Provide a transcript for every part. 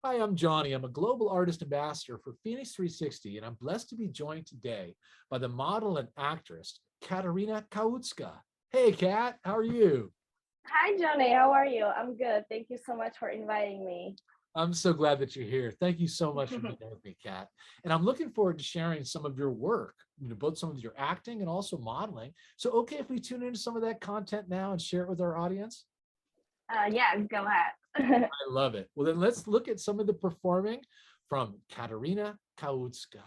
Hi, I'm Johnny. I'm a global artist ambassador for FENIX360, and I'm blessed to be joined today by the model and actress, KATERINA KAUTSKA. Hey, Kat, how are you? Hi, Johnny. How are you? I'm good. Thank you so much for inviting me. I'm so glad that you're here. Thank you so much for being with me, Kat. And I'm looking forward to sharing some of your work, both some of your acting and also modeling. So, okay, if we tune into some of that content now and share it with our audience? Yeah, go ahead. I love it. Well, then let's look at some of the performing from KATERINA KAUTSKA.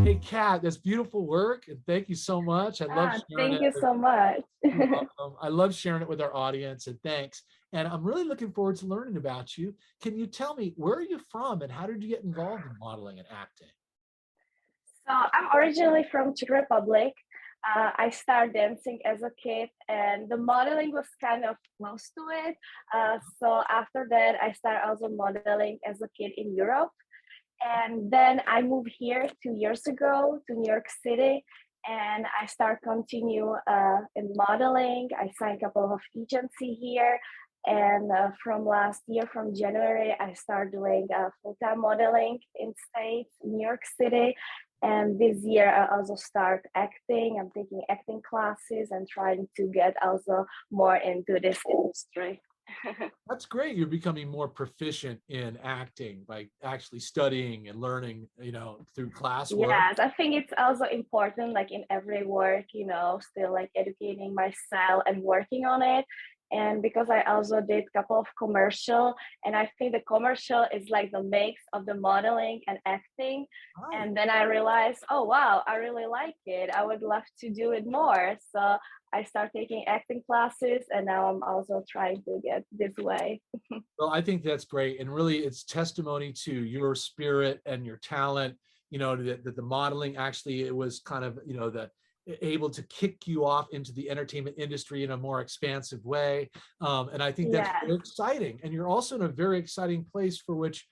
Hey, Kat, that's beautiful work, and thank you so much. I love sharing Thank it you with, so much. you're welcome. I love sharing it with our audience, and thanks. And I'm really looking forward to learning about you. Can you tell me, where are you from and how did you get involved in modeling and acting? So I'm originally from Czech Republic. I started dancing as a kid, and the modeling was kind of close to it. So after that, I started also modeling as a kid in Europe. And then I moved here 2 years ago to New York City, and I start continue in modeling. I signed a couple of agency here, and from last year, from January, I started doing full-time modeling in States, New York City. And this year, I also start acting. I'm taking acting classes and trying to get also more into this industry. That's great. You're becoming more proficient in acting by actually studying and learning, through classwork. Yes, I think it's also important, like in every work, still like educating myself and working on it. And because I also did a couple of commercial, and I think the commercial is like the mix of the modeling and acting. Right. And then I realized, oh wow, I really like it. I would love to do it more. So I start taking acting classes, and now I'm also trying to get this way. Well, I think that's great. And really, it's testimony to your spirit and your talent, that the modeling actually, it was kind of, the able to kick you off into the entertainment industry in a more expansive way. And I think that's Yes. very exciting. And you're also in a very exciting place for which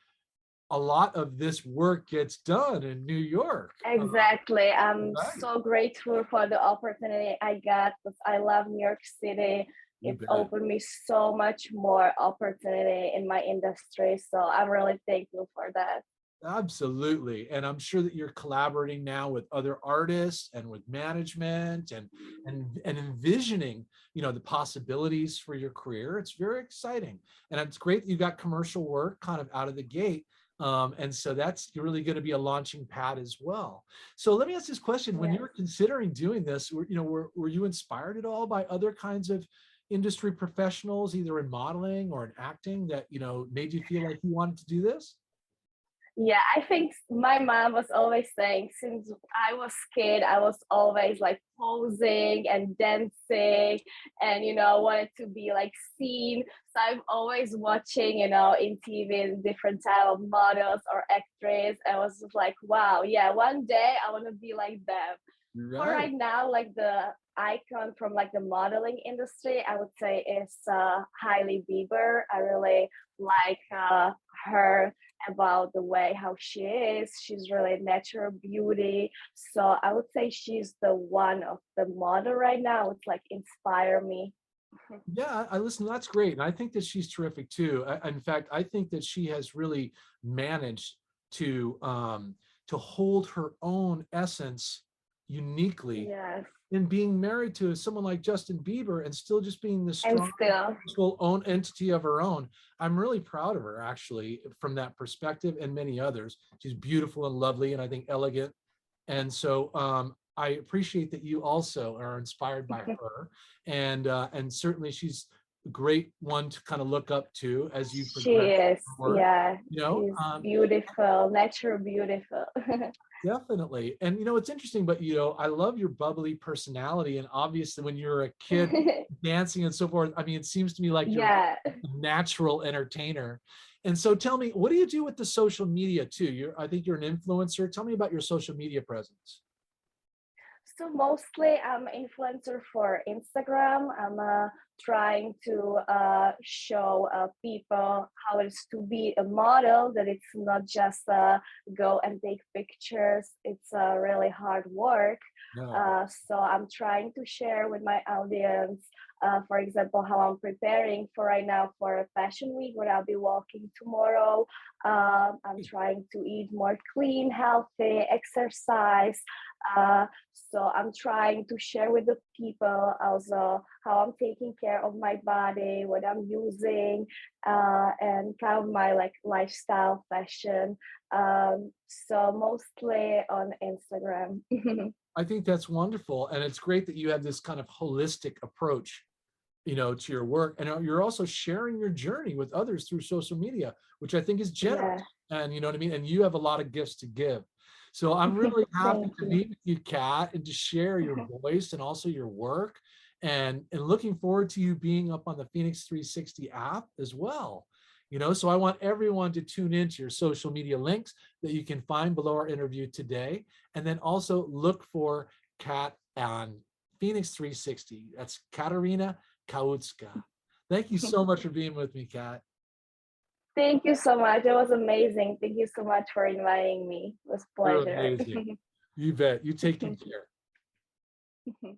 a lot of this work gets done in New York. Exactly. I'm Right. so grateful for the opportunity I got because I love New York City. You It's bet. opened me so much more opportunity in my industry. So I'm really thankful for that. Absolutely. And I'm sure that you're collaborating now with other artists and with management and envisioning, the possibilities for your career. It's very exciting. And it's great that you got commercial work kind of out of the gate. And so that's really going to be a launching pad as well. So let me ask this question. When you Yes. were considering doing this, were you inspired at all by other kinds of industry professionals, either in modeling or in acting, that, made you feel like you wanted to do this? Yeah, I think my mom was always saying since I was kid, I was always like posing and dancing and wanted to be like seen. So I'm always watching, in TV different type of models or actors. I was just like, wow, yeah, one day I want to be like them. For Right. right now, like the icon from like the modeling industry, I would say is Hailey Bieber. I really like her about the way how she is. She's really natural beauty. So I would say she's the one of the model right now. It's like inspire me. Yeah, I listen. That's great, and I think that she's terrific too. In fact, I think that she has really managed to to hold her own essence uniquely, Yes. and being married to someone like Justin Bieber and still just being the And strong, still, successful own entity of her own. I'm really proud of her, actually, from that perspective, and many others. She's beautiful and lovely, and I think elegant. And so I appreciate that you also are inspired by her, and certainly she's a great one to kind of look up to as you she progress is. forward. Yeah, You know, she's beautiful, natural beautiful. definitely. And it's interesting, but I love your bubbly personality. And obviously, when you're a kid dancing and so forth, I mean, it seems to me like you're Yeah. a natural entertainer. And so tell me, what do you do with the social media too? I think you're an influencer. Tell me about your social media presence. So mostly I'm an influencer for Instagram. I'm trying to show people how it's to be a model, that it's not just go and take pictures. It's really hard work. No. So I'm trying to share with my audience, for example, how I'm preparing for right now for a fashion week where I'll be walking tomorrow. I'm trying to eat more clean, healthy, exercise. Uh, so I'm trying to share with the people also how I'm taking care of my body, what I'm using, and kind of my like lifestyle fashion. So mostly on Instagram. I think that's wonderful. And it's great that you have this kind of holistic approach, to your work. And you're also sharing your journey with others through social media, which I think is generous. Yeah. And you know what I mean? And you have a lot of gifts to give. So I'm really happy Thank to you. be with you, Kat, and to share your voice and also your work. And looking forward to you being up on the Phoenix 360 app as well. So I want everyone to tune into your social media links that you can find below our interview today. And then also look for Kat on Phoenix 360. That's Katerina Kautska. Thank you so much for being with me, Kat. Thank you so much. It was amazing. Thank you so much for inviting me. It was a You're pleasure. amazing. You bet. You take good care.